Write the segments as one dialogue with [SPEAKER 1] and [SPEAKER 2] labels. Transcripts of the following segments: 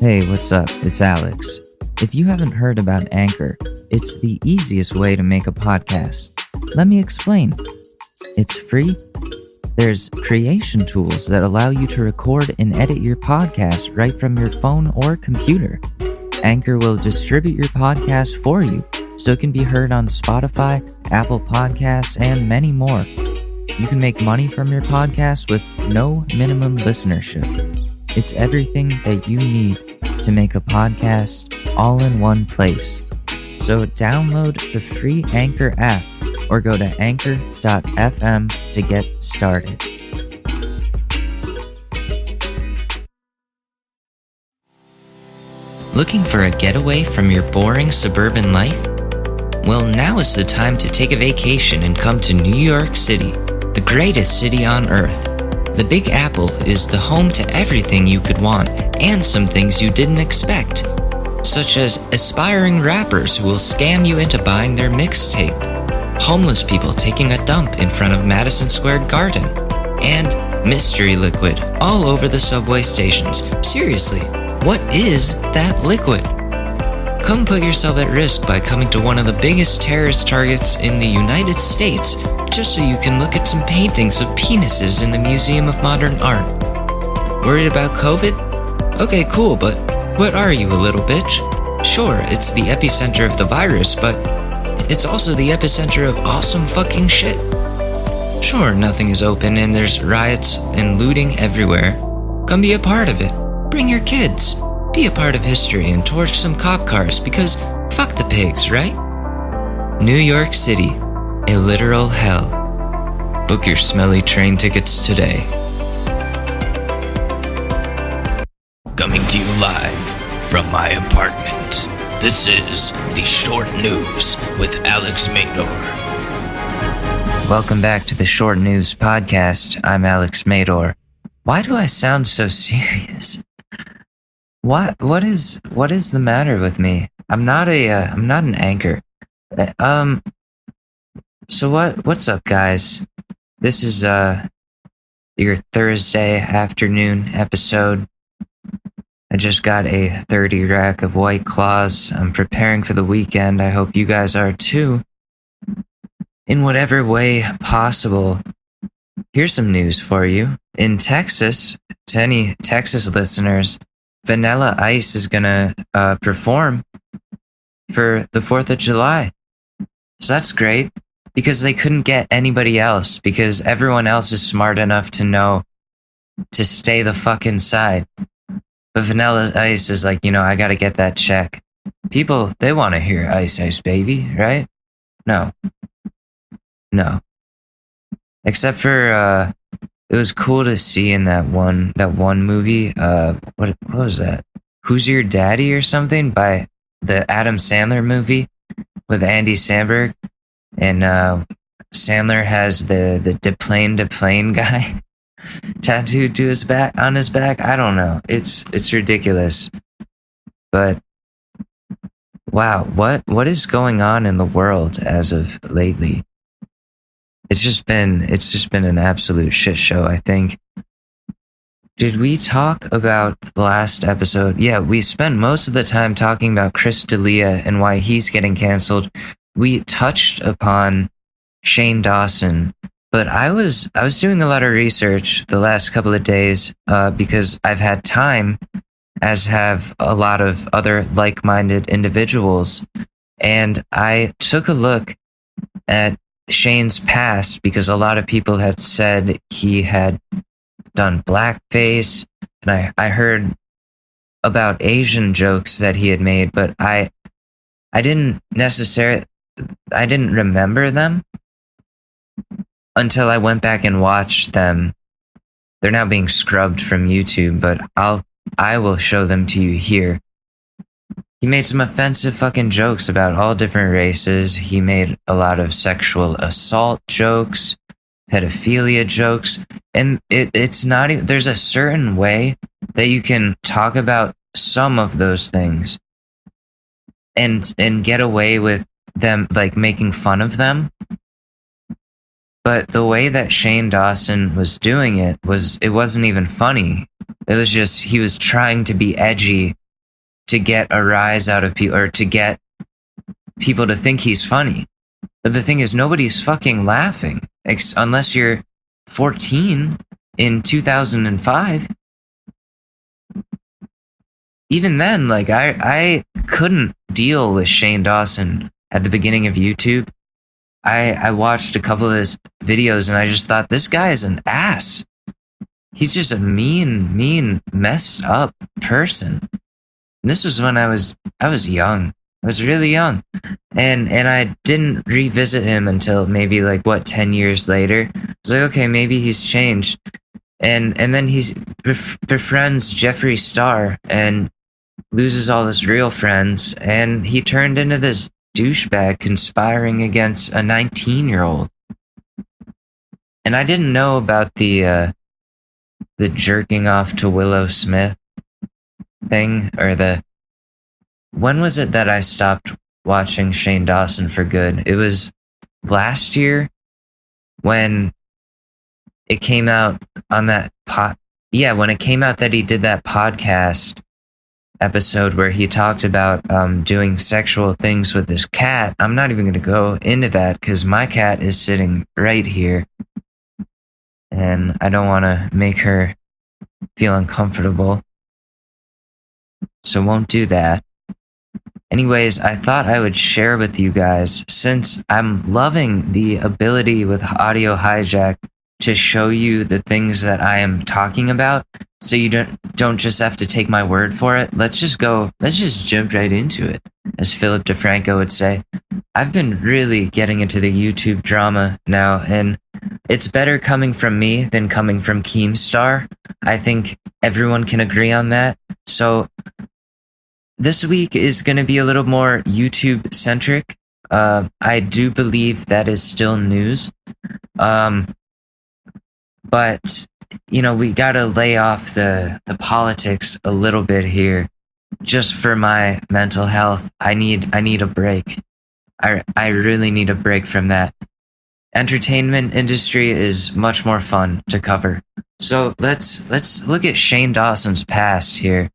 [SPEAKER 1] Hey, what's up? It's Alex. If you haven't heard about Anchor, it's the easiest way to make a podcast. Let me explain. It's free. There's creation tools that allow you to record and edit your podcast right from your phone or computer. Anchor will distribute your podcast for you, so it can be heard on Spotify, Apple Podcasts, and many more. You can make money from your podcast with no minimum listenership. It's everything that you need to make a podcast all in one place. So download the free Anchor app or go to anchor.fm to get started.
[SPEAKER 2] Looking for a getaway from your boring suburban life? Well, now is the time to take a vacation and come to New York City, the greatest city on earth. The Big Apple is the home to everything you could want and some things you didn't expect, such as aspiring rappers who will scam you into buying their mixtape, homeless people taking a dump in front of Madison Square Garden, and mystery liquid all over the subway stations. Seriously, what is that liquid? Come put yourself at risk by coming to one of the biggest terrorist targets in the United States just so you can look at some paintings of penises in the Museum of Modern Art. Worried about COVID? Okay, cool, but what are you, a little bitch? Sure, it's the epicenter of the virus, but it's also the epicenter of awesome fucking shit. Sure, nothing is open and there's riots and looting everywhere. Come be a part of it. Bring your kids. Be a part of history and torch some cop cars because fuck the pigs, right? New York City, a literal hell. Book your smelly train tickets today. Coming to you live from my apartment, this is The Short News with Alex Mador.
[SPEAKER 1] Welcome back to the Short News Podcast. I'm Alex Mador. Why do I sound so serious? What is the matter with me? I'm not an anchor. So what's up, guys? This is your Thursday afternoon episode. I just got a 30 rack of White Claws. I'm preparing for the weekend. I hope you guys are too. In whatever way possible. Here's some news for you. In Texas, to any Texas listeners, Vanilla Ice is gonna perform for the 4th of July. So that's great because they couldn't get anybody else because everyone else is smart enough to know to stay the fuck inside. But Vanilla Ice is like, I gotta get that check. People, they want to hear Ice Ice Baby, right? No. Except for, it was cool to see in that one movie, what was that? Who's Your Daddy or something? By the Adam Sandler movie with Andy Samberg. And Sandler has the deplane guy tattooed to his back on his back. I don't know. It's ridiculous. But wow, what is going on in the world as of lately? It's just been an absolute shit show, I think. Did we talk about the last episode? Yeah, we spent most of the time talking about Chris D'Elia and why he's getting canceled. We touched upon Shane Dawson, but I was doing a lot of research the last couple of days because I've had time, as have a lot of other like-minded individuals, and I took a look at Shane's past because a lot of people had said he had done blackface, and I heard about Asian jokes that he had made, but I didn't remember them until I went back and watched them. They're now being scrubbed from YouTube, but I will show them to you here. He made some offensive fucking jokes about all different races. He made a lot of sexual assault jokes, pedophilia jokes, and it's not even, there's a certain way that you can talk about some of those things and get away with them, like making fun of them. But the way that Shane Dawson was doing it wasn't even funny. It was just, he was trying to be edgy to get a rise out of people, or to get people to think he's funny. But the thing is, nobody's fucking laughing unless you're 14 in 2005. Even then, like, I couldn't deal with Shane Dawson at the beginning of YouTube. I watched a couple of his videos and I just thought, this guy is an ass. He's just a mean, messed up person. And this was when I was young. I was really young. And I didn't revisit him until maybe 10 years later. I was like, okay, maybe he's changed. And then he befriends Jeffree Star and loses all his real friends, and he turned into this douchebag conspiring against a 19-year-old. And I didn't know about the jerking off to Willow Smith thing, or when was it that I stopped watching Shane Dawson for good? It was last year when it came out on that when it came out that he did that podcast episode where he talked about doing sexual things with his cat. I'm not even going to go into that because my cat is sitting right here and I don't want to make her feel uncomfortable, so won't do that. Anyways, I thought I would share with you guys, since I'm loving the ability with Audio Hijack to show you the things that I am talking about, so you don't just have to take my word for it. Let's just jump right into it, as Philip DeFranco would say. I've been really getting into the YouTube drama now, and it's better coming from me than coming from Keemstar. I think everyone can agree on that. So this week is going to be a little more YouTube centric. I do believe that is still news. But, we gotta lay off the politics a little bit here. Just for my mental health, I need a break. I really need a break from that. Entertainment industry is much more fun to cover. So let's look at Shane Dawson's past here.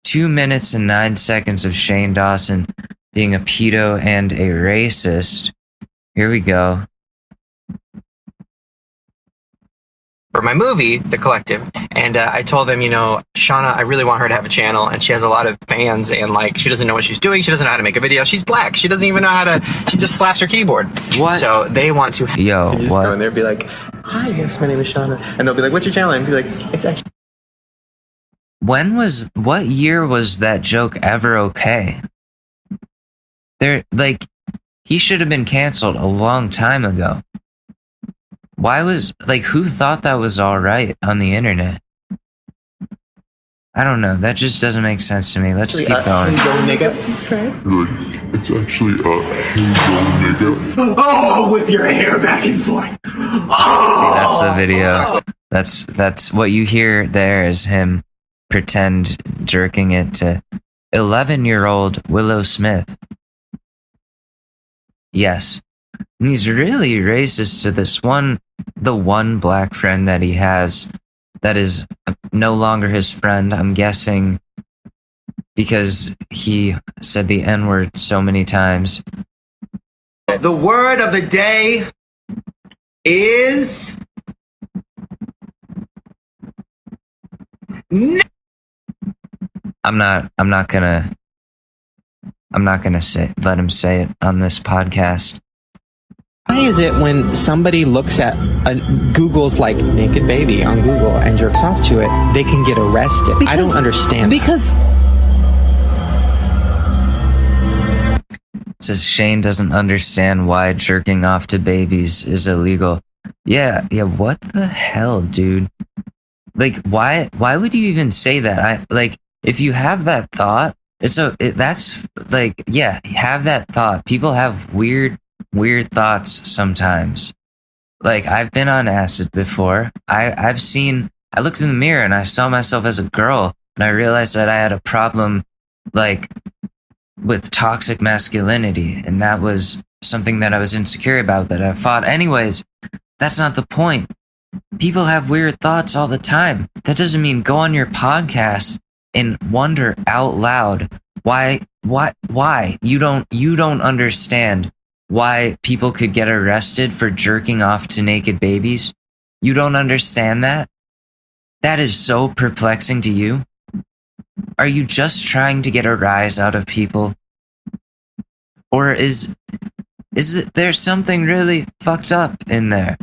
[SPEAKER 1] 2 minutes and 9 seconds of Shane Dawson being a pedo and a racist. Here we go.
[SPEAKER 3] For my movie, The Collective, and I told them, Shauna, I really want her to have a channel, and she has a lot of fans, and she doesn't know what she's doing, she doesn't know how to make a video, she's black, she doesn't even know how to, she just slaps her keyboard.
[SPEAKER 1] What?
[SPEAKER 3] So they want to,
[SPEAKER 1] you just
[SPEAKER 3] go in there and be like, hi, yes, my name is Shauna, and they'll be like, what's your channel? And be like, it's actually.
[SPEAKER 1] What year was that joke ever okay? He should have been canceled a long time ago. Why who thought that was alright on the internet? I don't know. That just doesn't make sense to me. Let's keep going.
[SPEAKER 3] That's correct.
[SPEAKER 4] It's actually nigga.
[SPEAKER 3] Oh, whip your hair back and forth. Oh.
[SPEAKER 1] See, that's the video. That's what you hear there is him pretend jerking it to 11-year-old Willow Smith. Yes. And he's really racist to the one black friend that he has that is no longer his friend, I'm guessing, because he said the N-word so many times.
[SPEAKER 3] The word of the day is...
[SPEAKER 1] I'm not gonna let him say it on this podcast.
[SPEAKER 5] Why is it when somebody looks at Google's naked baby on Google and jerks off to it, they can get arrested? I don't understand.
[SPEAKER 6] Because
[SPEAKER 1] it says Shane doesn't understand why jerking off to babies is illegal. Yeah, what the hell, dude? Why would you even say that? If you have that thought, have that thought. People have weird thoughts sometimes. I've been on acid before. I looked in the mirror and I saw myself as a girl, and I realized that I had a problem with toxic masculinity, and that was something that I was insecure about, that I fought. Anyways, that's not the point. People have weird thoughts all the time. That doesn't mean go on your podcast and wonder out loud why you don't understand why people could get arrested for jerking off to naked babies. You don't understand that? That is so perplexing to you. Are you just trying to get a rise out of people? Or is there something really fucked up in there?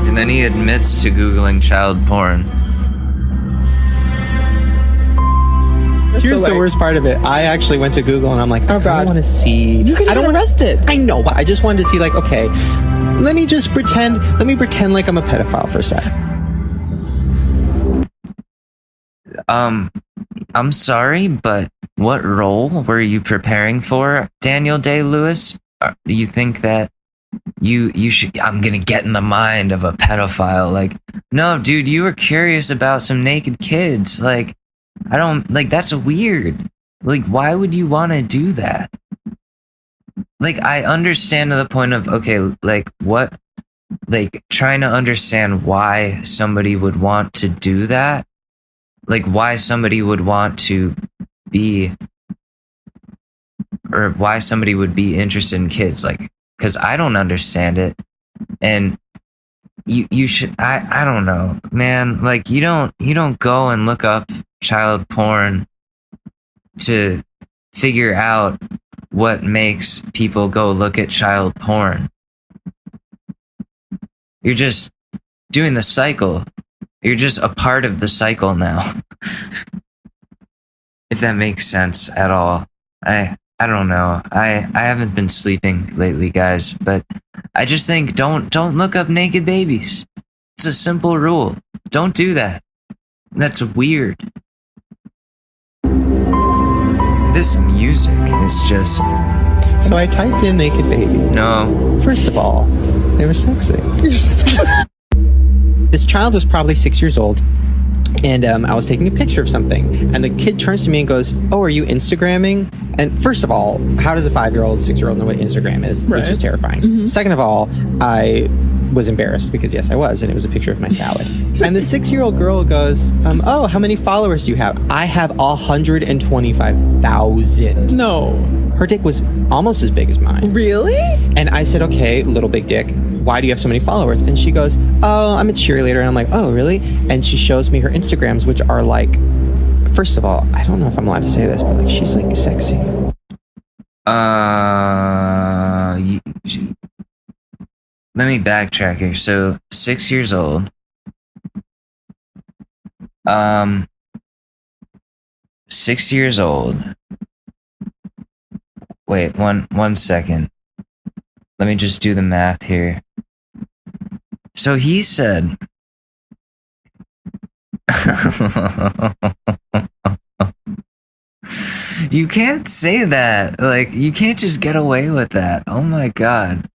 [SPEAKER 1] And then he admits to Googling child porn.
[SPEAKER 5] Here's the worst part of it. I actually went to Google and I'm like, I want to see.
[SPEAKER 6] You could get arrested.
[SPEAKER 5] I know, but I just wanted to see, like, okay, let me pretend like I'm a pedophile for a sec.
[SPEAKER 1] I'm sorry, but what role were you preparing for, Daniel Day-Lewis? Do you think that you should, I'm gonna get in the mind of a pedophile? Like, no, dude, you were curious about some naked kids. Like, I don't, like, that's weird. Like, why would you want to do that? Like, I understand to the point of, okay, like, what, like, trying to understand why somebody would want to do that. Like, why somebody would want to be, or why somebody would be interested in kids. Like, because I don't understand it. And you should, I don't know, man. Like, you don't go and look up child porn to figure out what makes people go look at child porn. You're just doing the cycle. You're just a part of the cycle now. If that makes sense at all. I don't know. I haven't been sleeping lately, guys, but I just think don't look up naked babies. It's a simple rule. Don't do that. That's weird. This music is just...
[SPEAKER 5] So I typed in naked baby.
[SPEAKER 1] No.
[SPEAKER 5] First of all, they were sexy. This child was probably 6 years old, and I was taking a picture of something, and the kid turns to me and goes, "Oh, are you Instagramming?" And first of all, how does a 5-year-old, 6-year-old know what Instagram is? Right. Which is terrifying. Mm-hmm. Second of all, I was embarrassed because yes, I was, and it was a picture of my salad. And the 6-year-old girl goes, "Oh, how many followers do you have?" I have 125,000.
[SPEAKER 6] No.
[SPEAKER 5] Her dick was almost as big as mine.
[SPEAKER 6] Really?
[SPEAKER 5] And I said, "Okay, little big dick, why do you have so many followers?" And she goes, "Oh, I'm a cheerleader." And I'm like, "Oh, really?" And she shows me her Instagrams, which are like, first of all, I don't know if I'm allowed to say this, but like, she's like sexy.
[SPEAKER 1] Let me backtrack here. So 6 years old. 6 years old. Wait, one second. Let me just do the math here. So he said... You can't say that. Like, you can't just get away with that. Oh my god.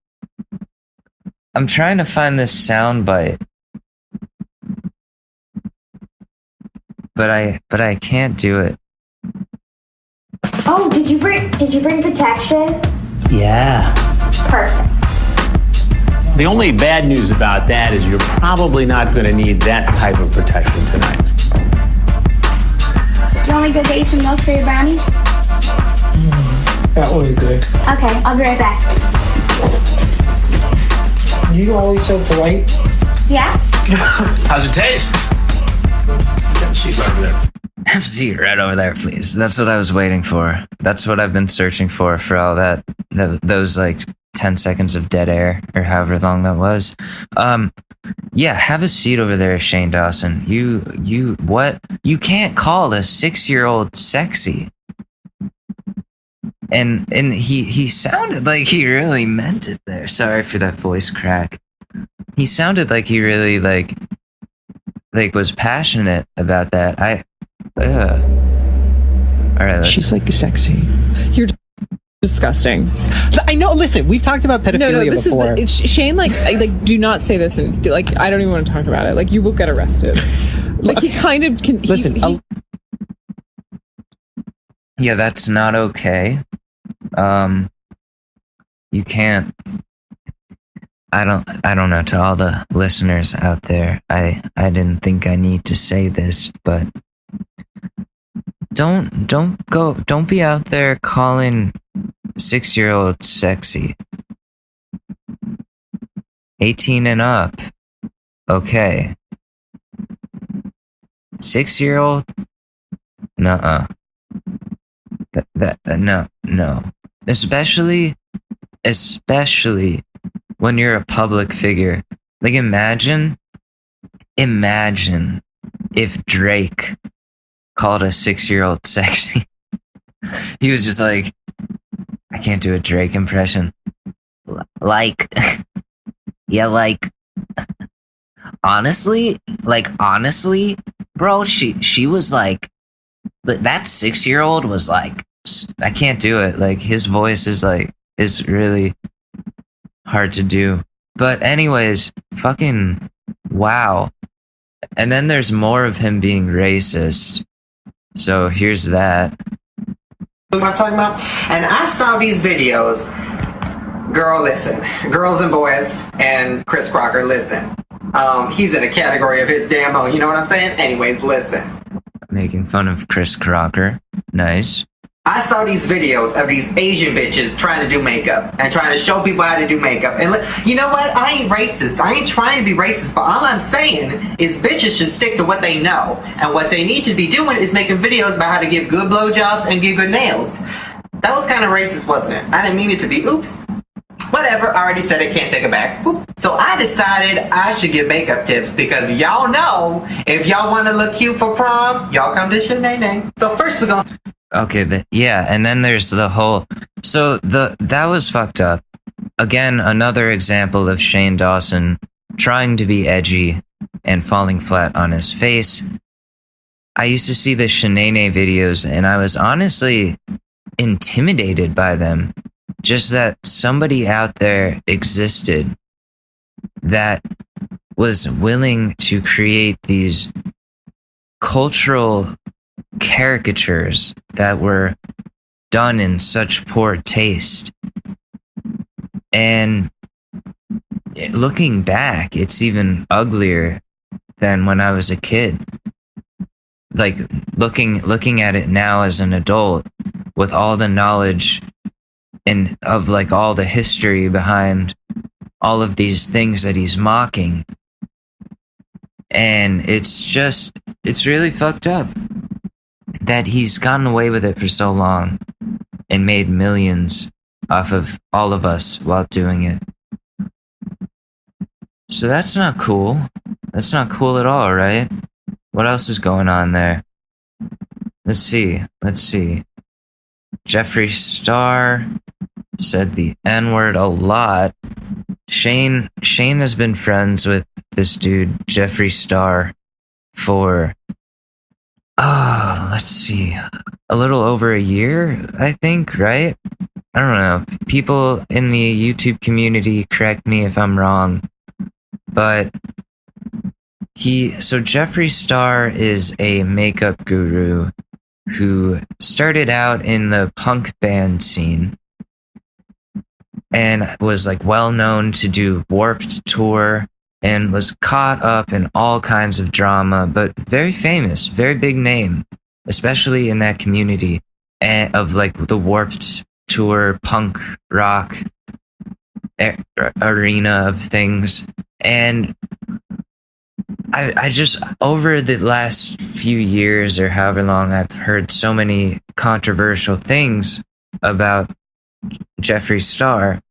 [SPEAKER 1] I'm trying to find this soundbite. But I can't do it.
[SPEAKER 7] Oh, did you bring protection?
[SPEAKER 8] Yeah.
[SPEAKER 7] Perfect.
[SPEAKER 8] The only bad news about that is you're probably not going to need that type of protection tonight.
[SPEAKER 7] Do you want me to go get you some milk for your brownies?
[SPEAKER 9] That would be good.
[SPEAKER 7] Okay, I'll be right back.
[SPEAKER 9] You always so polite.
[SPEAKER 7] Yeah?
[SPEAKER 8] How's it taste? Have a seat right over there.
[SPEAKER 1] Have a seat right over there, please. That's what I was waiting for. That's what I've been searching for all that those like 10 seconds of dead air or however long that was. Yeah, have a seat over there, Shane Dawson. You what? You can't call a 6-year-old sexy. And he sounded like he really meant it there. Sorry for that voice crack. He sounded like he really like was passionate about that. All right,
[SPEAKER 5] she's like sexy.
[SPEAKER 6] You're disgusting.
[SPEAKER 5] I know. Listen, we've talked about pedophilia
[SPEAKER 6] this
[SPEAKER 5] before.
[SPEAKER 6] Is Shane. Like, do not say this, and like, I don't even want to talk about it. Like, you will get arrested. Like, he kind of can.
[SPEAKER 5] Listen.
[SPEAKER 1] Yeah, that's not okay. You can't. I don't know, to all the listeners out there. I didn't think I need to say this, but don't be out there calling 6-year-olds sexy. 18 and up. Okay. 6-year-old? Nuh-uh. No. Especially when you're a public figure. Like, imagine if Drake called a 6-year-old sexy. He was just like, I can't do a Drake impression. Like, yeah, like, honestly, bro, she was like, but that 6-year-old was like, I can't do it. Like, his voice is really hard to do. But anyways, fucking wow. And then there's more of him being racist. So here's that.
[SPEAKER 10] What I'm talking about? And I saw these videos. Girl, listen. Girls and boys and Chris Crocker, listen. He's in a category of his damn own. You know what I'm saying? Anyways, listen.
[SPEAKER 1] Making fun of Chris Crocker. Nice.
[SPEAKER 10] I saw these videos of these Asian bitches trying to do makeup and trying to show people how to do makeup. And you know what? I ain't racist. I ain't trying to be racist. But all I'm saying is bitches should stick to what they know. And what they need to be doing is making videos about how to give good blowjobs and get good nails. That was kind of racist, wasn't it? I didn't mean it to be. Oops. Whatever. I already said it. Can't take it back. Oop. So I decided I should give makeup tips because y'all know if y'all want to look cute for prom, y'all come to Shanae. So first we're going to...
[SPEAKER 1] Okay, yeah, and then there's the whole... So that was fucked up. Again, another example of Shane Dawson trying to be edgy and falling flat on his face. I used to see the Shanae videos, and I was honestly intimidated by them. Just that somebody out there existed that was willing to create these cultural caricatures that were done in such poor taste. And looking back, it's even uglier than when I was a kid. Like, looking at it now as an adult with all the knowledge and of like all the history behind all of these things that he's mocking. And it's really fucked up that he's gotten away with it for so long and made millions off of all of us while doing it. So that's not cool. That's not cool at all, right? What else is going on there? Let's see. Jeffree Star said the N-word a lot. Shane has been friends with this dude, Jeffree Star, for let's see, a little over a year, I think, right? I don't know. People in the YouTube community, correct me if I'm wrong, but Jeffree Star is a makeup guru who started out in the punk band scene and was like well known to do Warped Tour and was caught up in all kinds of drama, but very famous, very big name, especially in that community of like the Warped Tour punk rock arena of things. And I just, over the last few years or however long, I've heard so many controversial things about Jeffree Star.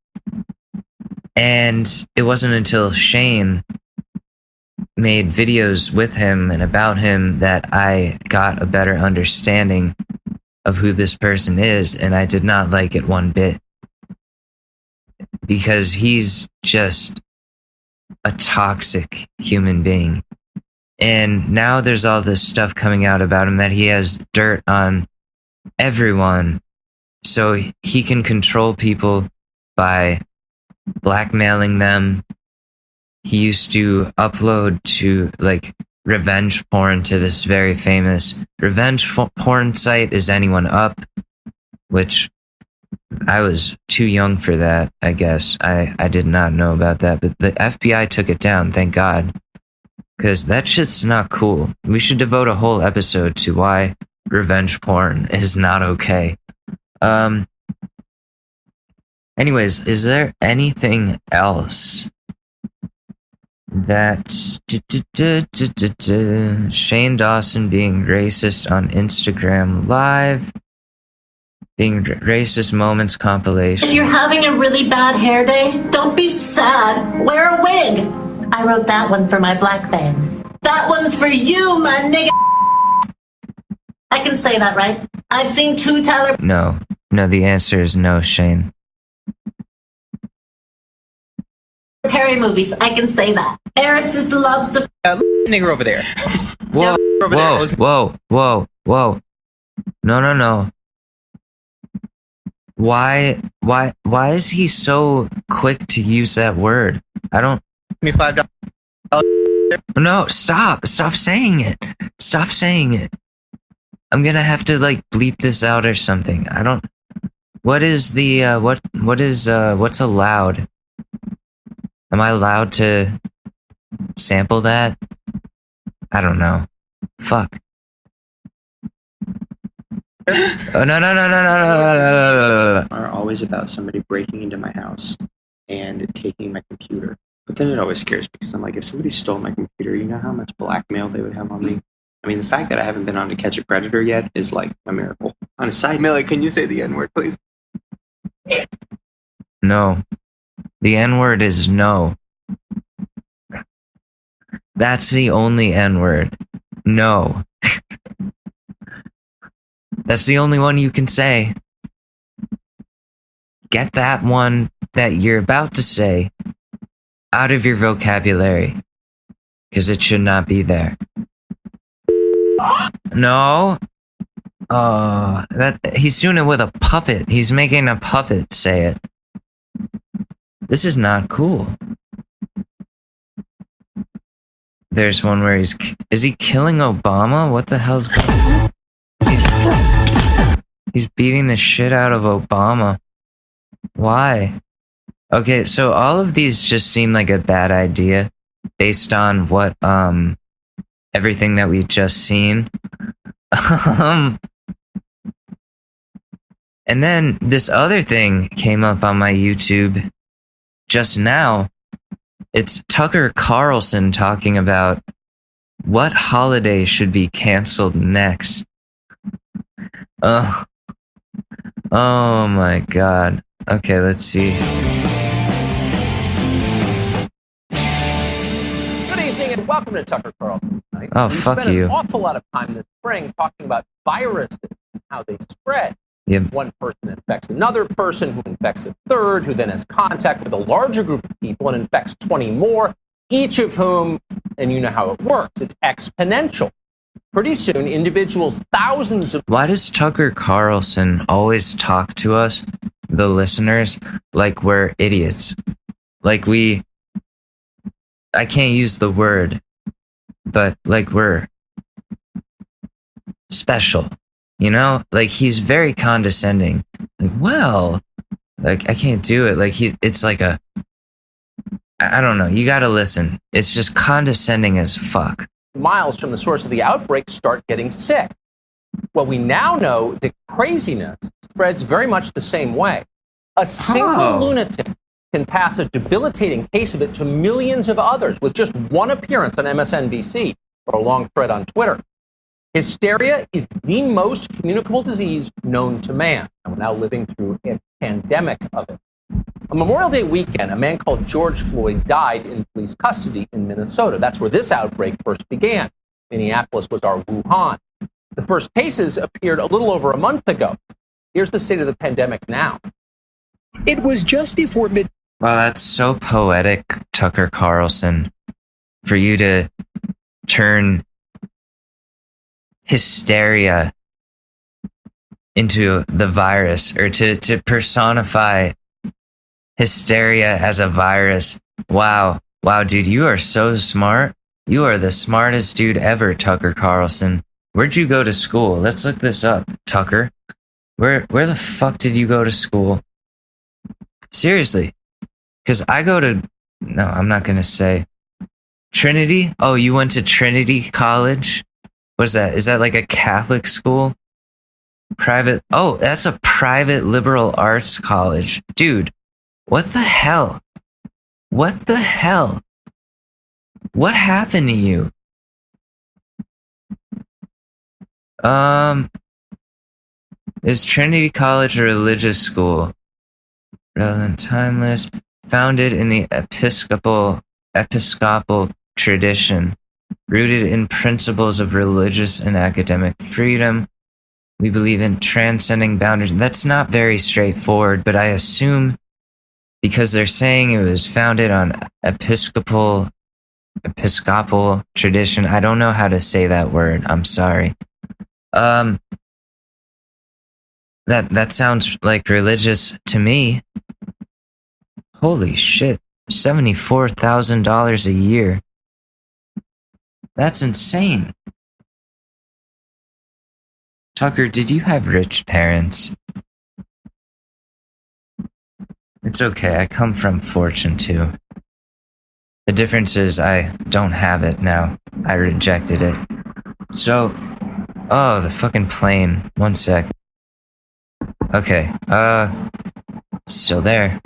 [SPEAKER 1] And it wasn't until Shane made videos with him and about him that I got a better understanding of who this person is, and I did not like it one bit. Because he's just a toxic human being. And now there's all this stuff coming out about him that he has dirt on everyone, so he can control people by blackmailing them. He used to upload to like revenge porn to this very famous revenge porn site, Is Anyone Up? Which I was too young for that, I guess. I did not know about that, but the FBI took it down, thank God. Because that shit's not cool. We should devote a whole episode to why revenge porn is not okay. Anyways, is there anything else that Shane Dawson being racist on Instagram Live, being racist moments compilation?
[SPEAKER 11] If you're having a really bad hair day, don't be sad. Wear a wig. I wrote that one for my black fans. That one's for you, my nigga. I can say that, right? I've seen two Tyler.
[SPEAKER 1] No, the answer is no, Shane.
[SPEAKER 11] Perry movies. I can say that. Eris's loves a
[SPEAKER 5] nigger over there.
[SPEAKER 1] Whoa. No. Why is he so quick to use that word? I don't.
[SPEAKER 5] Give me $5.
[SPEAKER 1] No, stop saying it. Stop saying it. I'm gonna have to like bleep this out or something. I don't. What is the what's allowed? Am I allowed to sample that? I don't know. Fuck. Oh, no.
[SPEAKER 5] Are always about somebody breaking into my house and taking my computer. But then it always scares me because I'm like, if somebody stole my computer, you know how much blackmail they would have on me? I mean, the fact that I haven't been on To Catch a Predator yet is like a miracle. On a side note, can you say the N-word, please?
[SPEAKER 1] No. The N-word is no. That's the only N-word. No. That's the only one you can say. Get that one that you're about to say out of your vocabulary. Because it should not be there. No. He's doing it with a puppet. He's making a puppet say it. This is not cool. There's one where is he killing Obama? What the hell's going on? He's beating the shit out of Obama. Why? Okay, so all of these just seem like a bad idea based on what everything that we've just seen. And then this other thing came up on my YouTube just now. It's Tucker Carlson talking about what holiday should be canceled next. Oh my God. Okay, let's see.
[SPEAKER 12] Good evening and welcome to Tucker Carlson tonight.
[SPEAKER 1] Oh, fuck
[SPEAKER 12] spent
[SPEAKER 1] you.
[SPEAKER 12] An awful lot of time this spring talking about viruses and how they spread.
[SPEAKER 1] Yep.
[SPEAKER 12] One person infects another person, who infects a third, who then has contact with a larger group of people and infects 20 more, each of whom, and you know how it works, it's exponential. Pretty soon, individuals, thousands of...
[SPEAKER 1] Why does Tucker Carlson always talk to us, the listeners, like we're idiots? Like I can't use the word, but like we're special. You know, like he's very condescending. Like, well, like I can't do it. Like it's like I don't know. You gotta listen. It's just condescending as fuck.
[SPEAKER 12] miles from the source of the outbreak start getting sick. Well, we now know that craziness spreads very much the same way. A single lunatic can pass a debilitating case of it to millions of others with just one appearance on MSNBC or a long thread on Twitter. Hysteria is the most communicable disease known to man, and we're now living through a pandemic of it. On Memorial Day weekend, a man called George Floyd died in police custody in Minnesota. That's where this outbreak first began. Minneapolis was our Wuhan. The first cases appeared a little over a month ago. Here's the state of the pandemic now.
[SPEAKER 13] It was just before mid.
[SPEAKER 1] Wow, that's so poetic, Tucker Carlson, for you to turn hysteria into the virus, or to personify hysteria as a virus. Wow, dude, you are so smart. You are the smartest dude ever, Tucker Carlson. Where'd you go to school? Let's look this up, Tucker. Where the fuck did you go to school? Seriously. Because I go to... No, I'm not going to say. Trinity? Oh, you went to Trinity College? What is that? Is that like a Catholic school? Private... Oh, that's a private liberal arts college. Dude, what the hell? What the hell? What happened to you? Is Trinity College a religious school? Relevant, timeless, founded in the Episcopal tradition, rooted in principles of religious and academic freedom. We believe in transcending boundaries. That's not very straightforward, but I assume because they're saying it was founded on Episcopal tradition. I don't know how to say that word. I'm sorry. That sounds like religious to me. Holy shit. $74,000 a year. That's insane. Tucker, did you have rich parents? It's okay, I come from fortune too. The difference is I don't have it now. I rejected it. So, oh, the fucking plane. One sec. Okay, still there.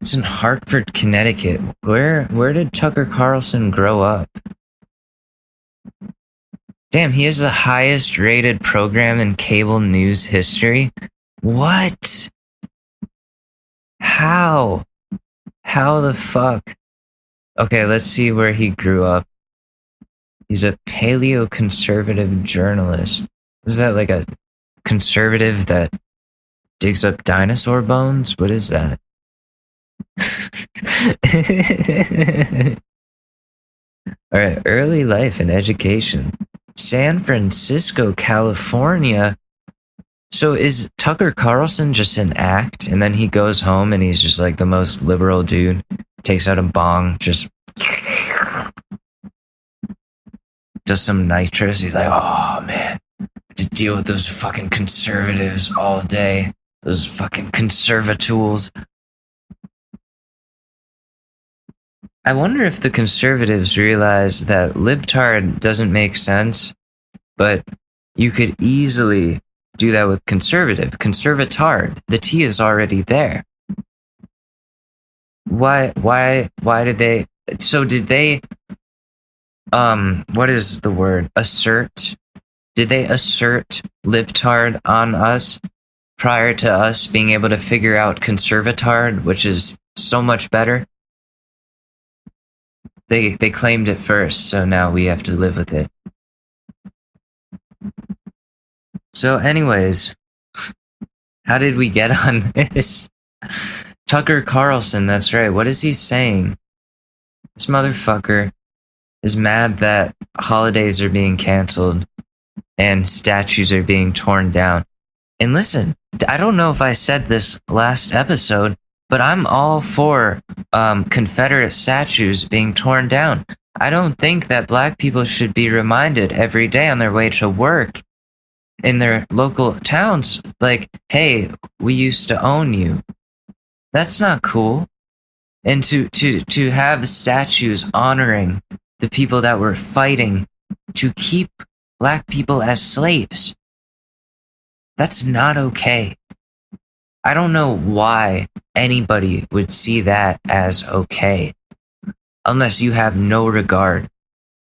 [SPEAKER 1] It's in Hartford, Connecticut. Where did Tucker Carlson grow up? Damn, he is the highest rated program in cable news history. What? How? How the fuck? Okay, let's see where he grew up. He's a paleo-conservative journalist. Was that like a conservative that digs up dinosaur bones? What is that? All right, early life and education. San Francisco, California. So is Tucker Carlson just an act, and then he goes home and he's just like the most liberal dude, takes out a bong, just does some nitrous. He's like, oh man, to deal with those fucking conservatives all day, those fucking conservatools. I wonder if the conservatives realize that libtard doesn't make sense, but you could easily do that with conservative. Conservatard. The T is already there. Why did they... So did they... what is the word? Assert? Did they assert libtard on us prior to us being able to figure out conservatard, which is so much better? They claimed it first, so now we have to live with it. So anyways, how did we get on this? Tucker Carlson, that's right. What is he saying? This motherfucker is mad that holidays are being canceled and statues are being torn down. And listen, I don't know if I said this last episode, but I'm all for Confederate statues being torn down. I don't think that black people should be reminded every day on their way to work in their local towns, like, hey, we used to own you. That's not cool. And to have statues honoring the people that were fighting to keep black people as slaves, that's not okay. I don't know why anybody would see that as okay, unless you have no regard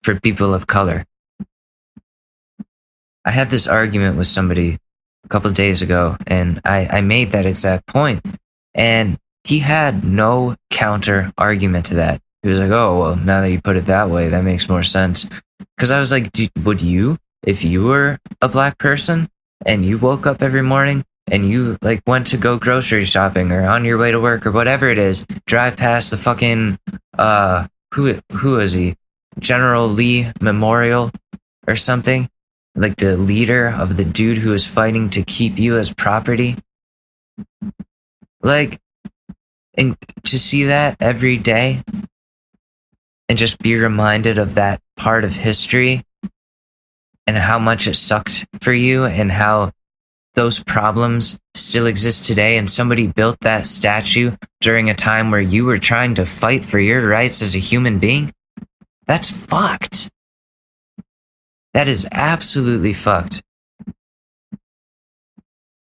[SPEAKER 1] for people of color. I had this argument with somebody a couple of days ago, and I made that exact point, and he had no counter argument to that. He was like, oh, well, now that you put it that way, that makes more sense. Because I was like, would you, if you were a black person, and you woke up every morning, and you like went to go grocery shopping or on your way to work or whatever it is, drive past the fucking who is he? General Lee Memorial or something? Like the leader of the dude who is fighting to keep you as property. Like, and to see that every day and just be reminded of that part of history and how much it sucked for you and how those problems still exist today and somebody built that statue during a time where you were trying to fight for your rights as a human being, that's fucked. That is absolutely fucked.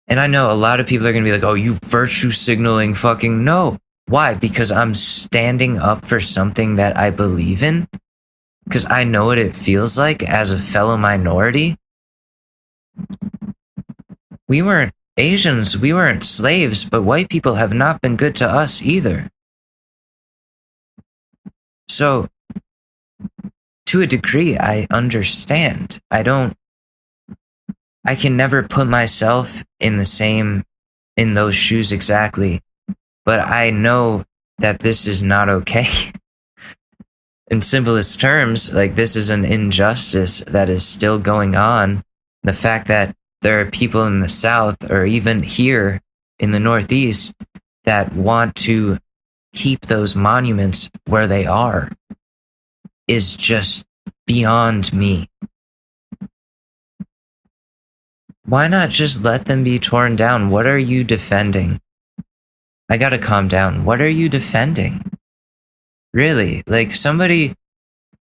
[SPEAKER 1] And I know a lot of people are going to be like, oh, you virtue signaling fucking. No. Why? Because I'm standing up for something that I believe in. Because I know what it feels like as a fellow minority. We weren't Asians, we weren't slaves, but white people have not been good to us either. So, to a degree, I understand. I can never put myself in those shoes exactly, but I know that this is not okay. In simplest terms, like, this is an injustice that is still going on. The fact that there are people in the South, or even here in the Northeast, that want to keep those monuments where they are is just beyond me. Why not just let them be torn down? What are you defending? I gotta calm down. What are you defending? Really? Like, somebody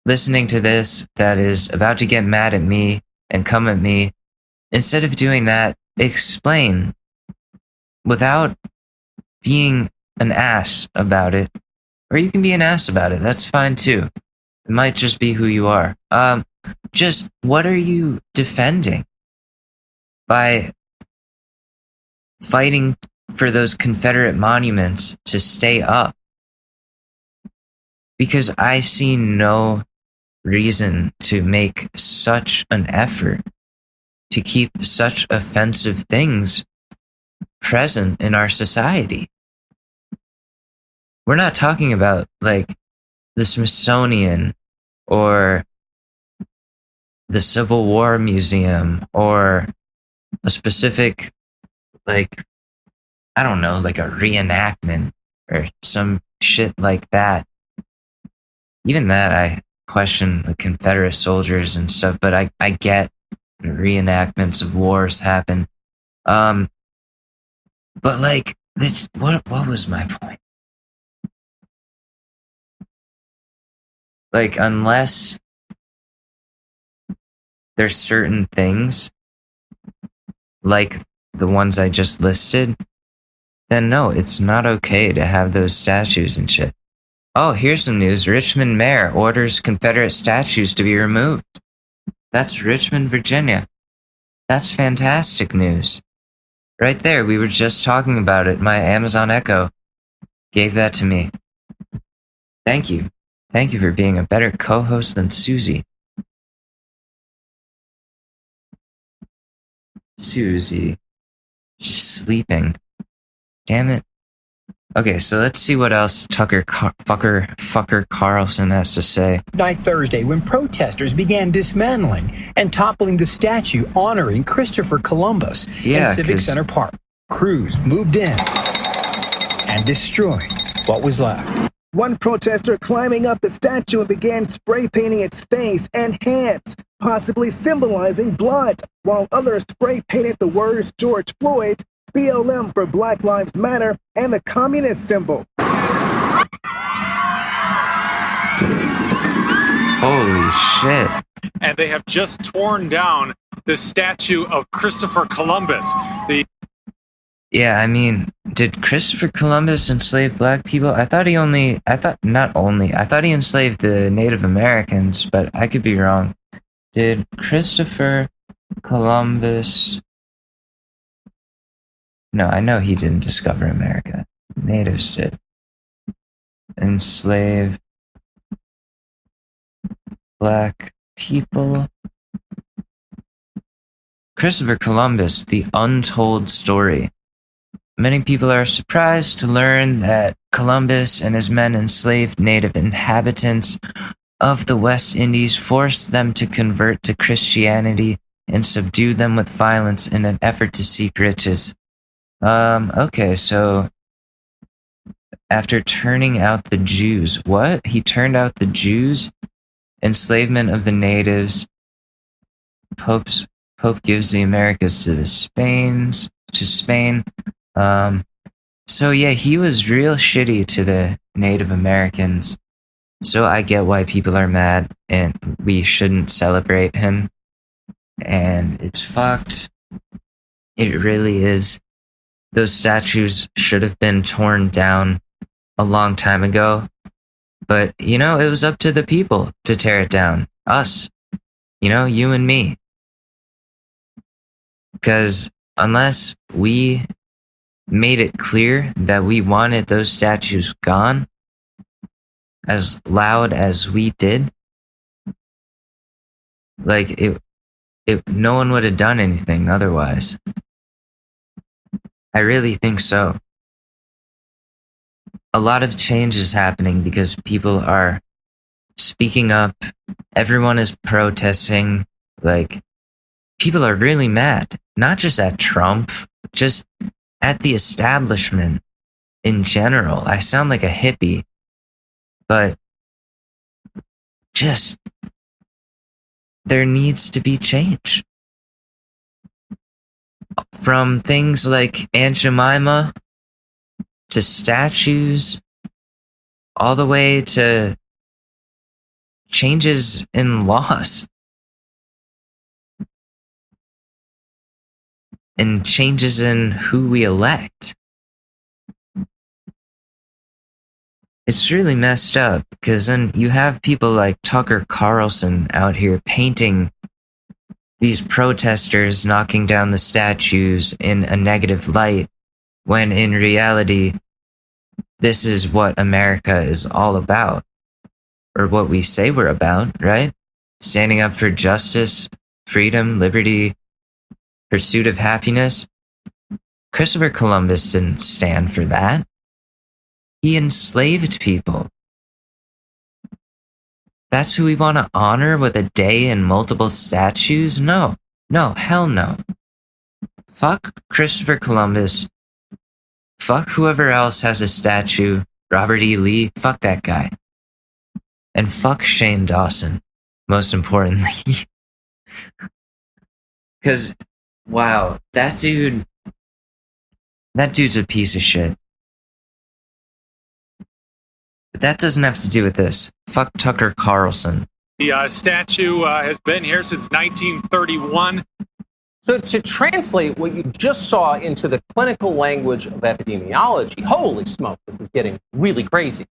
[SPEAKER 1] listening to this that is about to get mad at me and come at me, instead of doing that, explain without being an ass about it. Or you can be an ass about it. That's fine too. It might just be who you are. Just what are you defending by fighting for those Confederate monuments to stay up? Because I see no reason to make such an effort to keep such offensive things present in our society. We're not talking about, like, the Smithsonian or the Civil War Museum or a specific, like, I don't know, like a reenactment or some shit like that. Even that, I question the Confederate soldiers and stuff, but I get reenactments of wars happen. But, like, this, what was my point? Like, unless there's certain things, like the ones I just listed, then no, it's not okay to have those statues and shit. Oh, here's some news. Richmond mayor orders Confederate statues to be removed. That's Richmond, Virginia. That's fantastic news. Right there, we were just talking about it. My Amazon Echo gave that to me. Thank you. Thank you for being a better co-host than Susie. Susie. She's sleeping. Damn it. Okay, so let's see what else fucker Carlson has to say.
[SPEAKER 13] Night Thursday, when protesters began dismantling and toppling the statue honoring Christopher Columbus in Civic Center Park. Crews moved in and destroyed what was left.
[SPEAKER 14] One protester climbing up the statue and began spray painting its face and hands, possibly symbolizing blood, while others spray painted the words George Floyd, BLM for Black Lives Matter, and the communist symbol.
[SPEAKER 1] Holy shit.
[SPEAKER 15] And they have just torn down the statue of Christopher Columbus.
[SPEAKER 1] Yeah, I mean, did Christopher Columbus enslave black people? I thought he enslaved the Native Americans, but I could be wrong. Did Christopher Columbus... No, I know he didn't discover America. Natives did. Enslave black people. Christopher Columbus, the untold story. Many people are surprised to learn that Columbus and his men enslaved native inhabitants of the West Indies, forced them to convert to Christianity, and subdued them with violence in an effort to seek riches. Okay, so after turning out the Jews, what? He turned out the Jews? Enslavement of the natives. Popes Pope gives the Americas to Spain. So yeah, he was real shitty to the Native Americans. So I get why people are mad and we shouldn't celebrate him. And it's fucked. It really is. Those statues should have been torn down a long time ago. But, it was up to the people to tear it down. Us. You and me. Because unless we made it clear that we wanted those statues gone, as loud as we did, no one would have done anything otherwise. I really think so. A lot of change is happening because people are speaking up. Everyone is protesting. People are really mad. Not just at Trump, just at the establishment in general. I sound like a hippie, but just there needs to be change. From things like Aunt Jemima to statues, all the way to changes in laws and changes in who we elect. It's really messed up because then you have people like Tucker Carlson out here painting these protesters knocking down the statues in a negative light, when in reality, this is what America is all about. Or what we say we're about, right? Standing up for justice, freedom, liberty, pursuit of happiness. Christopher Columbus didn't stand for that. He enslaved people. That's who we want to honor with a day and multiple statues? No, hell no. Fuck Christopher Columbus. Fuck whoever else has a statue. Robert E. Lee, fuck that guy. And fuck Shane Dawson, most importantly. Because, wow, that dude's a piece of shit. But that doesn't have to do with this. Fuck Tucker Carlson.
[SPEAKER 15] The statue has been here since 1931.
[SPEAKER 12] So to translate what you just saw into the clinical language of epidemiology, holy smoke, this is getting really crazy.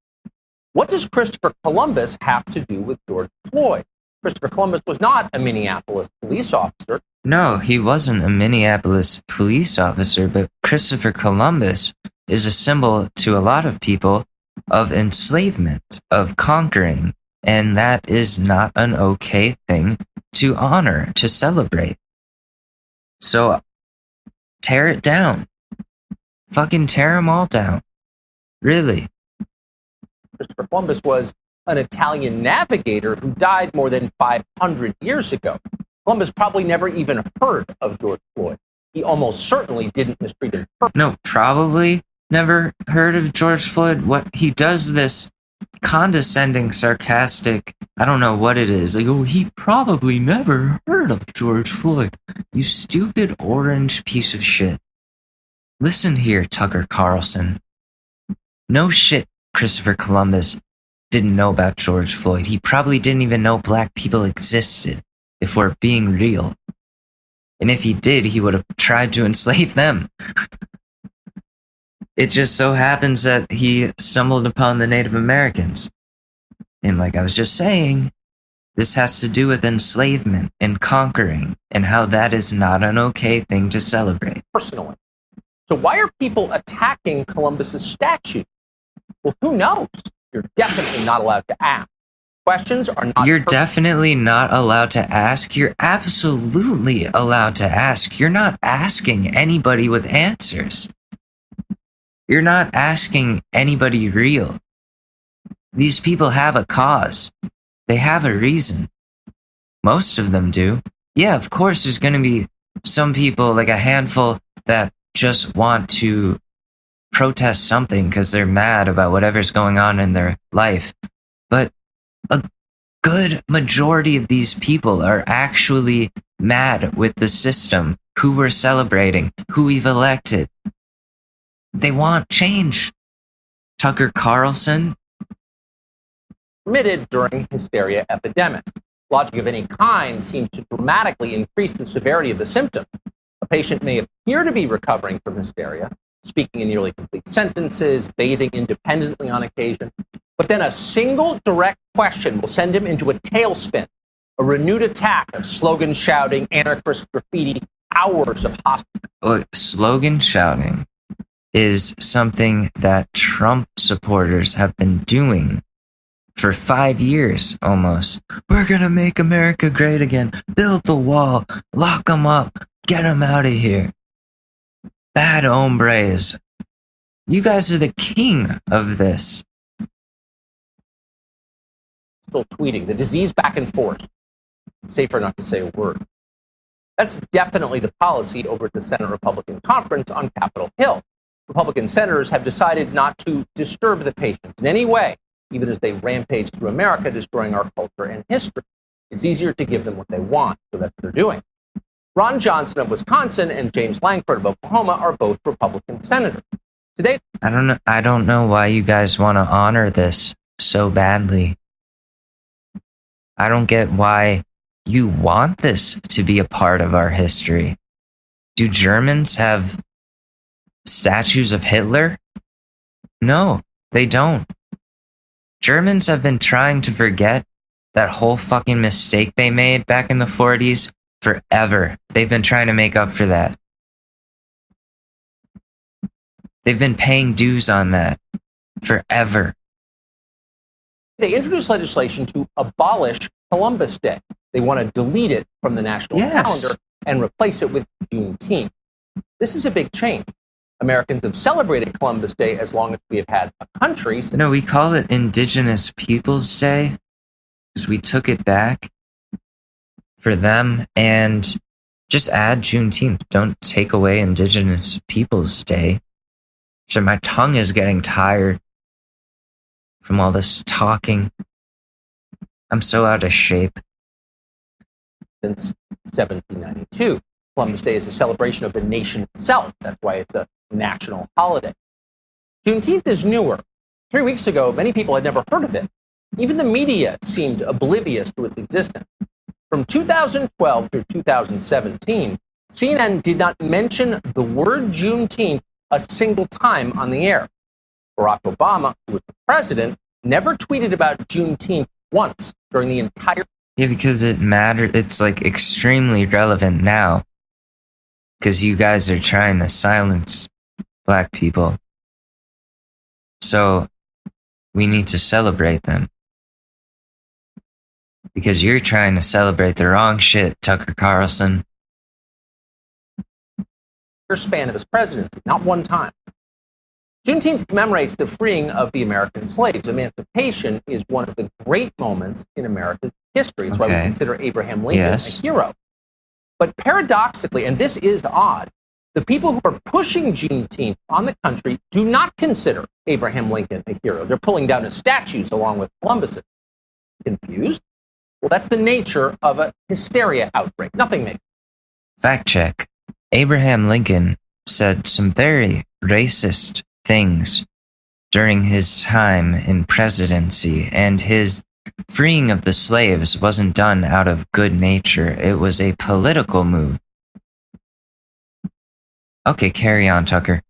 [SPEAKER 12] What does Christopher Columbus have to do with George Floyd? Christopher Columbus was not a Minneapolis police officer.
[SPEAKER 1] No, he wasn't a Minneapolis police officer, but Christopher Columbus is a symbol to a lot of people of enslavement, of conquering, and that is not an okay thing to honor, to celebrate. So, tear it down. Fucking tear them all down. Really.
[SPEAKER 12] Christopher Columbus was an Italian navigator who died more than 500 years ago. Columbus probably never even heard of George Floyd. He almost certainly didn't mistreat him.
[SPEAKER 1] No, probably never heard of George Floyd. What he does this condescending, sarcastic, I don't know what it is. Like, oh, he probably never heard of George Floyd. You stupid orange piece of shit. Listen here, Tucker Carlson. No shit, Christopher Columbus didn't know about George Floyd. He probably didn't even know black people existed, if we're being real. And if he did, he would have tried to enslave them. It just so happens that he stumbled upon the Native Americans. And like I was just saying, this has to do with enslavement and conquering and how that is not an okay thing to celebrate.
[SPEAKER 12] Personally. So why are people attacking Columbus's statue? Well, who knows? You're definitely not allowed to ask. Questions are not...
[SPEAKER 1] You're definitely not allowed to ask. You're absolutely allowed to ask. You're not asking anybody with answers. You're not asking anybody real. These people have a cause. They have a reason. Most of them do. Yeah, of course there's going to be some people, like a handful, that just want to protest something because they're mad about whatever's going on in their life. But a good majority of these people are actually mad with the system, who we're celebrating, who we've elected. They want change. Tucker Carlson.
[SPEAKER 12] Permitted during hysteria epidemics. Logic of any kind seems to dramatically increase the severity of the symptoms. A patient may appear to be recovering from hysteria, speaking in nearly complete sentences, bathing independently on occasion, but then a single direct question will send him into a tailspin, a renewed attack of slogan shouting, anarchist graffiti, hours of hostility.
[SPEAKER 1] Look, slogan shouting is something that Trump supporters have been doing for 5 years almost. We're gonna make America great again. Build the wall. Lock them up. Get them out of here. Bad hombres. You guys are the king of this.
[SPEAKER 12] Still tweeting. The disease back and forth. Safer not to say a word. That's definitely the policy over at the Senate Republican Conference on Capitol Hill. Republican senators have decided not to disturb the patients in any way, even as they rampage through America, destroying our culture and history. It's easier to give them what they want, so that's what they're doing. Ron Johnson of Wisconsin and James Lankford of Oklahoma are both Republican senators. Today,
[SPEAKER 1] I don't know why you guys want to honor this so badly. I don't get why you want this to be a part of our history. Do Germans have statues of Hitler? No, they don't. Germans have been trying to forget that whole fucking mistake they made back in the 40s forever. They've been trying to make up for that. They've been paying dues on that forever.
[SPEAKER 12] they introduced legislation to abolish Columbus Day. They want to delete it from the national calendar and replace it with Juneteenth. This is a big change. Americans have celebrated Columbus Day as long as we have had a country.
[SPEAKER 1] No, we call it Indigenous Peoples Day because we took it back for them, and just add Juneteenth. Don't take away Indigenous Peoples Day. So my tongue is getting tired from all this talking. I'm so out of shape.
[SPEAKER 12] Since 1792, Columbus Day is a celebration of the nation itself. That's why it's a national holiday. Juneteenth is newer. 3 weeks ago, many people had never heard of it. Even the media seemed oblivious to its existence. From 2012 through 2017, CNN did not mention the word Juneteenth a single time on the air. Barack Obama, who was the president, never tweeted about Juneteenth once during the entire...
[SPEAKER 1] Yeah, because it mattered. It's like extremely relevant now. Because you guys are trying to silence black people. So we need to celebrate them. Because you're trying to celebrate the wrong shit, Tucker Carlson.
[SPEAKER 12] span of his presidency, not one time. Juneteenth commemorates the freeing of the American slaves. Emancipation is one of the great moments in America's history. It's why we consider Abraham Lincoln a hero. But paradoxically, and this is odd, the people who are pushing Juneteenth on the country do not consider Abraham Lincoln a hero. They're pulling down his statues along with Columbus. Confused? Well, that's the nature of a hysteria outbreak. Nothing makes.
[SPEAKER 1] Fact check. Abraham Lincoln said some very racist things during his time in presidency, and his freeing of the slaves wasn't done out of good nature. It was a political move. Okay, carry on, Tucker.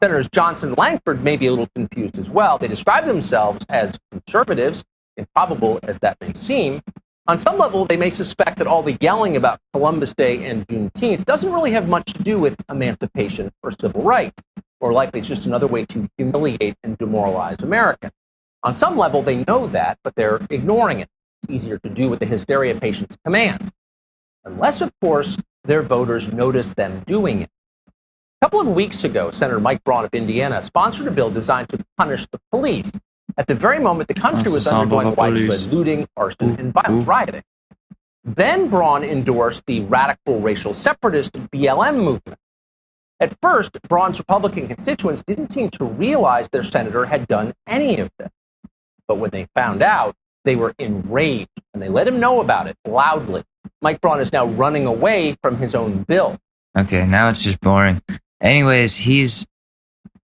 [SPEAKER 12] Senators Johnson and Lankford may be a little confused as well. They describe themselves as conservatives, improbable as that may seem. On some level, they may suspect that all the yelling about Columbus Day and Juneteenth doesn't really have much to do with emancipation or civil rights. More likely, it's just another way to humiliate and demoralize Americans. On some level, they know that, but they're ignoring it. It's easier to do what the hysteria patients command. Unless, of course, their voters notice them doing it. A couple of weeks ago, Senator Mike Braun of Indiana sponsored a bill designed to punish the police at the very moment the country was undergoing widespread looting, arson, and violent rioting. Then Braun endorsed the radical racial separatist BLM movement. At first, Braun's Republican constituents didn't seem to realize their senator had done any of this. But when they found out, they were enraged, and they let him know about it loudly. Mike Braun is now running away from his own bill.
[SPEAKER 1] Okay, now it's just boring. Anyways, he's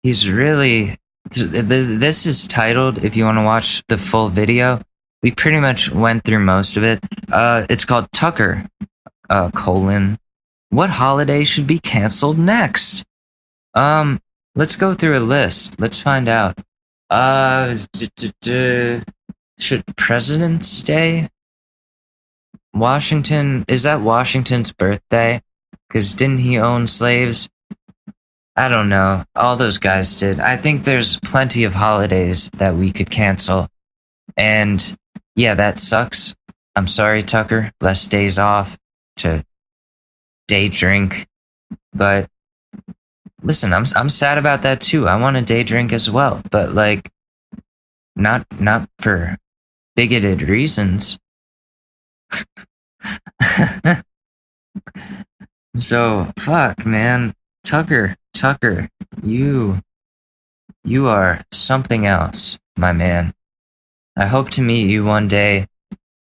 [SPEAKER 1] really. This is titled, if you want to watch the full video, we pretty much went through most of it. It's called Tucker, what holiday should be canceled next? Let's go through a list. Let's find out. Should President's Day? Washington, is that Washington's birthday? Because didn't he own slaves? I don't know. All those guys did. I think there's plenty of holidays that we could cancel. And yeah, that sucks. I'm sorry, Tucker. Less days off to day drink. But listen, I'm sad about that too. I want a day drink as well, but like not for bigoted reasons. So, fuck, man. Tucker, you are something else, my man. I hope to meet you one day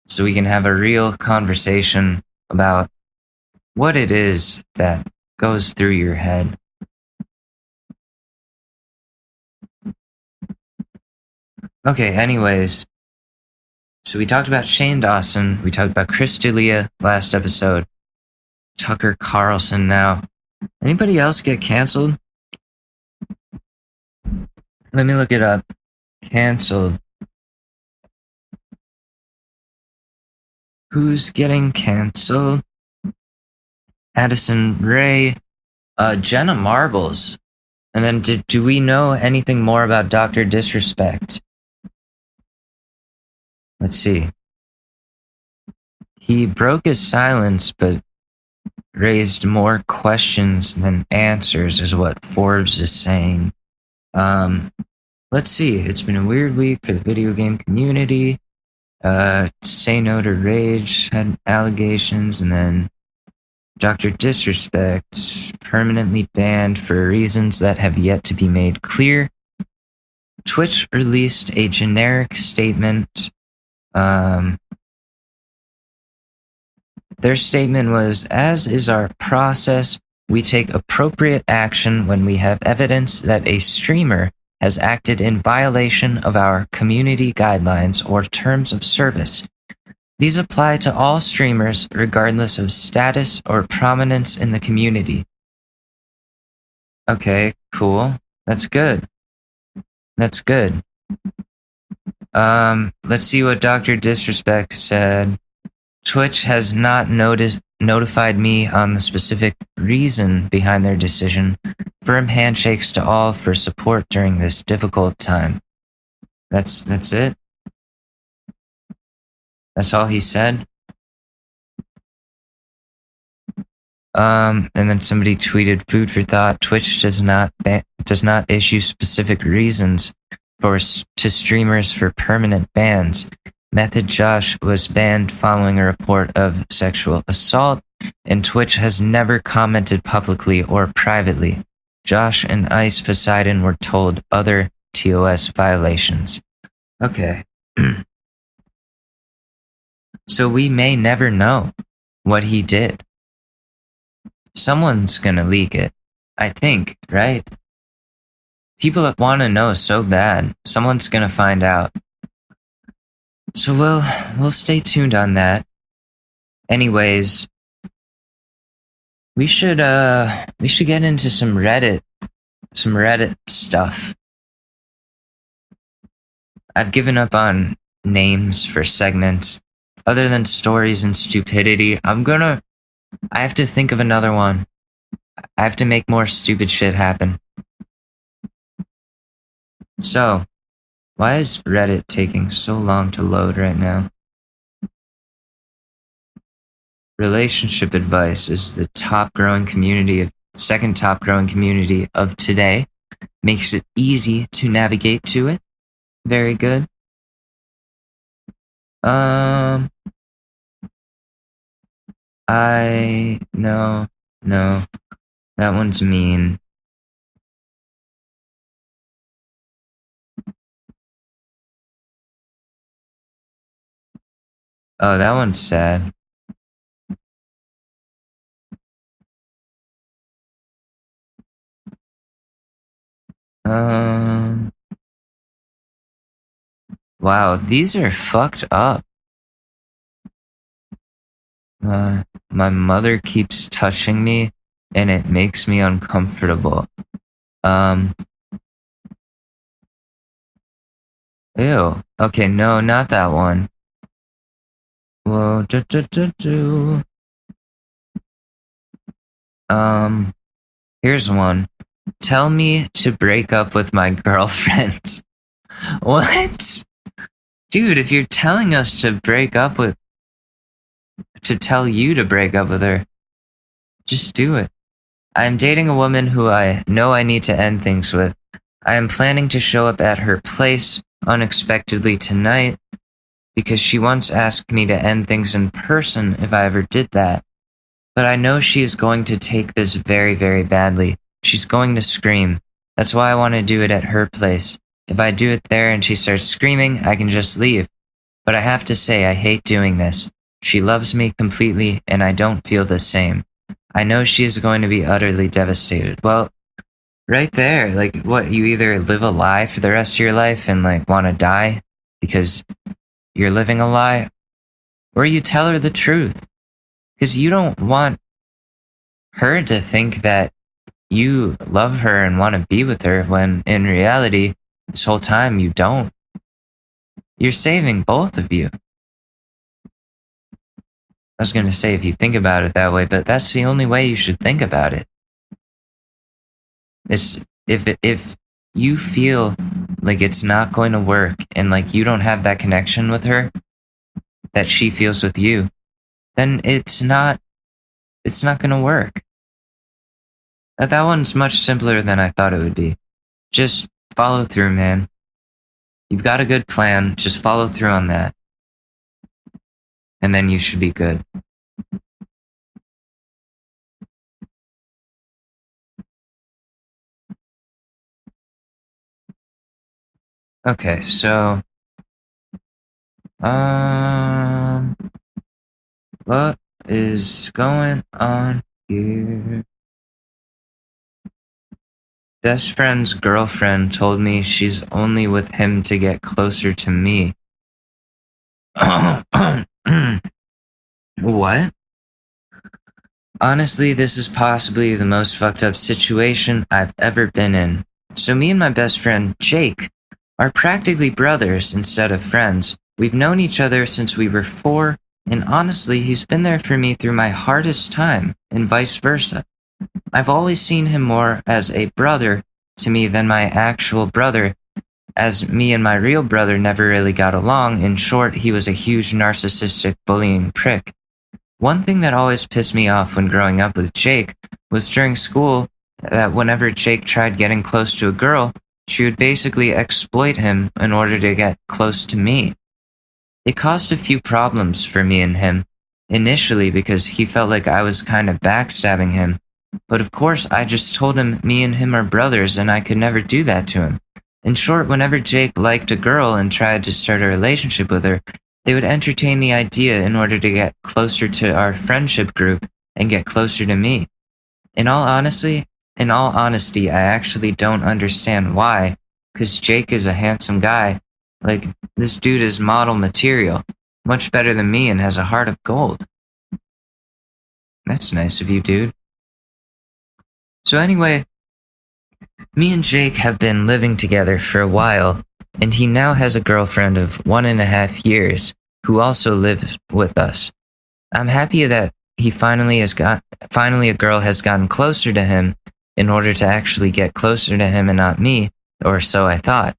[SPEAKER 1] so we can have a real conversation about what it is that goes through your head. Okay, anyways. So we talked about Shane Dawson. We talked about Chris D'Elia last episode. Tucker Carlson now. Anybody else get canceled? Let me look it up. Canceled. Who's getting canceled? Addison Rae. Jenna Marbles. And then do we know anything more about Dr. Disrespect? Let's see. He broke his silence, but raised more questions than answers, is what Forbes is saying. Let's see. It's been a weird week for the video game community. Say No to Rage had allegations, and then Dr. Disrespect permanently banned for reasons that have yet to be made clear. Twitch released a generic statement. Their statement was, as is our process, we take appropriate action when we have evidence that a streamer has acted in violation of our community guidelines or terms of service. These apply to all streamers regardless of status or prominence in the community. Okay, cool. That's good. Let's see what Dr. Disrespect said. Twitch has not notified me on the specific reason behind their decision. Firm handshakes to all for support during this difficult time. That's it? That's all he said? And then somebody tweeted, food for thought, Twitch does not issue specific reasons to streamers for permanent bans. Method Josh was banned following a report of sexual assault, and Twitch has never commented publicly or privately. Josh and Ice Poseidon were told other TOS violations. Okay. So we may never know what he did. Someone's gonna leak it, I think, right? People that want to know so bad, someone's gonna find out. So we'll stay tuned on that. Anyways, we should get into some Reddit stuff. I've given up on names for segments. Other than stories and stupidity, I have to think of another one. I have to make more stupid shit happen. So, why is Reddit taking so long to load right now? Relationship advice is the second top growing community of today. Makes it easy to navigate to it. Very good. No, that one's mean. Oh, that one's sad. Wow, these are fucked up. My mother keeps touching me and it makes me uncomfortable. Ew. Okay, no, not that one. Whoa, here's one. Tell me to break up with my girlfriend. What? Dude, if you're telling us to tell you to break up with her, just do it. I am dating a woman who I know I need to end things with. I am planning to show up at her place unexpectedly tonight because she once asked me to end things in person if I ever did that. But I know she is going to take this very, very badly. She's going to scream. That's why I want to do it at her place. If I do it there and she starts screaming, I can just leave. But I have to say, I hate doing this. She loves me completely, and I don't feel the same. I know she is going to be utterly devastated. Well, right there, like, what, you either live a lie for the rest of your life and, like, want to die because you're living a lie, or you tell her the truth. Because you don't want her to think that you love her and want to be with her when, in reality, this whole time you don't. You're saving both of you. I was going to say if you think about it that way, but that's the only way you should think about it. It's if you feel like it's not going to work and like you don't have that connection with her that she feels with you, then it's not going to work. That one's much simpler than I thought it would be. Just follow through, man. You've got a good plan. Just follow through on that. And then you should be good. Okay, so what is going on here? Best friend's girlfriend told me she's only with him to get closer to me. What? Honestly, this is possibly the most fucked up situation I've ever been in. So me and my best friend, Jake, are practically brothers instead of friends. We've known each other since we were 4, and honestly, he's been there for me through my hardest time, and vice versa. I've always seen him more as a brother to me than my actual brother, as me and my real brother never really got along. In short, he was a huge narcissistic bullying prick. One thing that always pissed me off when growing up with Jake was during school that whenever Jake tried getting close to a girl, she would basically exploit him in order to get close to me. It caused a few problems for me and him, initially because he felt like I was kind of backstabbing him. But of course, I just told him me and him are brothers and I could never do that to him. In short, whenever Jake liked a girl and tried to start a relationship with her, they would entertain the idea in order to get closer to our friendship group and get closer to me. In all honesty, I actually don't understand why, because Jake is a handsome guy. Like, this dude is model material, much better than me and has a heart of gold. That's nice of you, dude. So anyway, me and Jake have been living together for a while, and he now has a girlfriend of 1.5 years who also lives with us. I'm happy that he finally a girl has gotten closer to him in order to actually get closer to him and not me, or so I thought.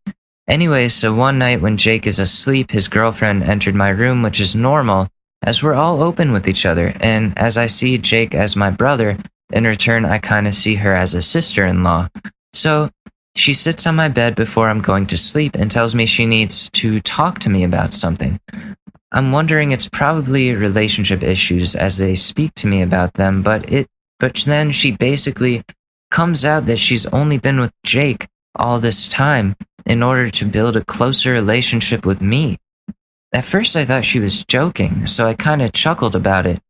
[SPEAKER 1] Anyway, so one night when Jake is asleep, his girlfriend entered my room, which is normal, as we're all open with each other, and as I see Jake as my brother, in return I kind of see her as a sister-in-law. So she sits on my bed before I'm going to sleep and tells me she needs to talk to me about something. I'm wondering it's probably relationship issues as they speak to me about them, but then she basically comes out that she's only been with Jake all this time in order to build a closer relationship with me. At first I thought she was joking, so I kind of chuckled about it.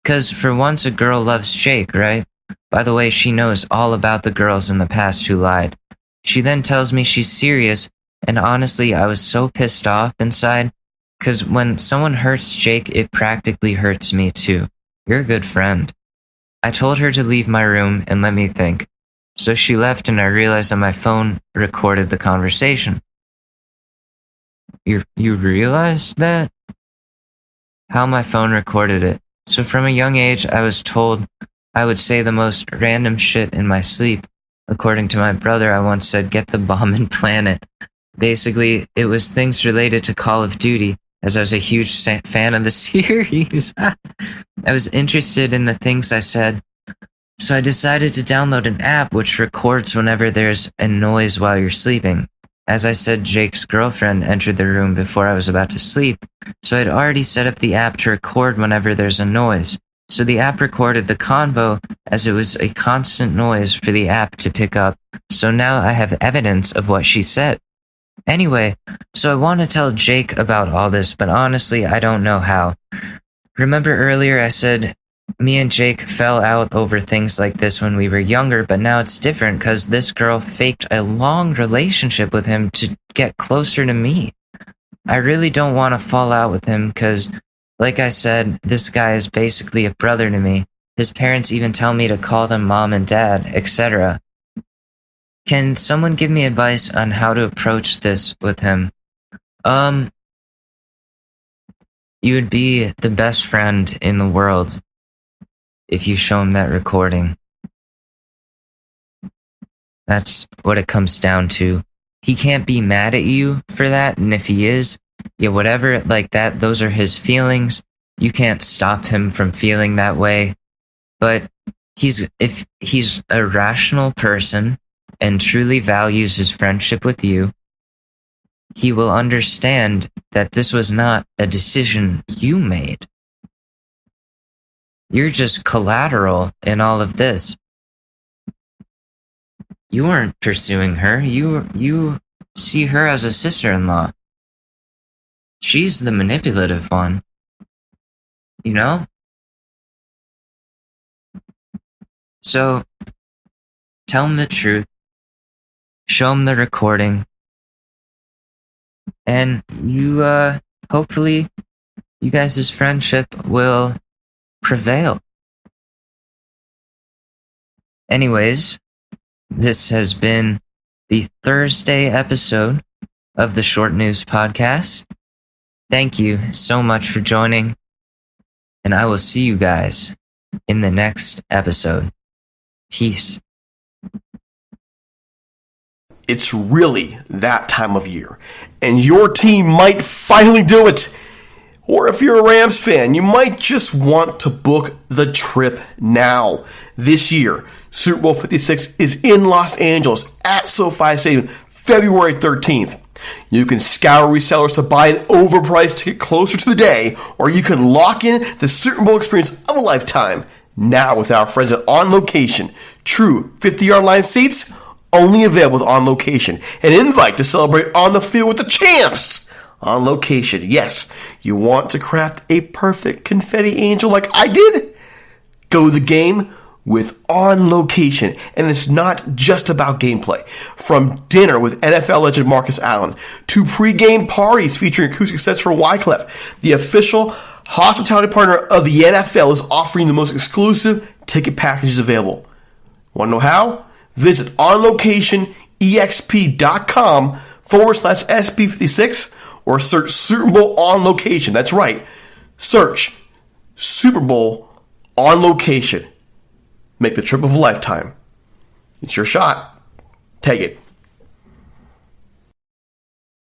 [SPEAKER 1] 'Cause for once a girl loves Jake, right? By the way, she knows all about the girls in the past who lied. She then tells me she's serious, and honestly, I was so pissed off inside, because when someone hurts Jake, it practically hurts me too. You're a good friend. I told her to leave my room and let me think. So she left, and I realized that my phone recorded the conversation. You realized that? How my phone recorded it. So from a young age, I was told I would say the most random shit in my sleep. According to my brother, I once said, "Get the bomb and plant it." Basically, it was things related to Call of Duty, as I was a huge fan of the series. I was interested in the things I said, so I decided to download an app which records whenever there's a noise while you're sleeping. As I said, Jake's girlfriend entered the room before I was about to sleep, so I'd already set up the app to record whenever there's a noise. So the app recorded the convo as it was a constant noise for the app to pick up, so now I have evidence of what she said. Anyway, so I want to tell Jake about all this, but honestly, I don't know how. Remember earlier I said me and Jake fell out over things like this when we were younger, but now it's different because this girl faked a long relationship with him to get closer to me. I really don't want to fall out with him because, like I said, this guy is basically a brother to me. His parents even tell me to call them mom and dad, etc. Can someone give me advice on how to approach this with him? You would be the best friend in the world if you show him that recording. That's what it comes down to. He can't be mad at you for that, and if he is, yeah, whatever, like that, those are his feelings. You can't stop him from feeling that way. But if he's a rational person and truly values his friendship with you, he will understand that this was not a decision you made. You're just collateral in all of this. You weren't pursuing her. You see her as a sister-in-law. She's the manipulative one. You know? So, tell him the truth. Show him the recording. And you, hopefully, you guys' friendship will prevail. Anyways, this has been the Thursday episode of the Short News Podcast. Thank you so much for joining, and I will see you guys in the next episode. Peace.
[SPEAKER 16] It's really that time of year, and your team might finally do it. Or if you're a Rams fan, you might just want to book the trip now. This year, Super Bowl 56 is in Los Angeles at SoFi Stadium, February 13th. You can scour resellers to buy an overpriced ticket closer to the day, or you can lock in the Super Bowl experience of a lifetime now with our friends at On Location. True 50-yard line seats, only available with On Location. An invite to celebrate on the field with the champs. On Location, yes, you want to craft a perfect confetti angel like I did? Go to the game with On Location, and it's not just about gameplay. From dinner with NFL legend Marcus Allen to pre-game parties featuring acoustic sets for Wyclef, the official hospitality partner of the NFL is offering the most exclusive ticket packages available. Want to know how? Visit onlocation.exp.com/SP56 or search Super Bowl On Location. That's right. Search Super Bowl On Location. Make the trip of a lifetime. It's your shot. Take it.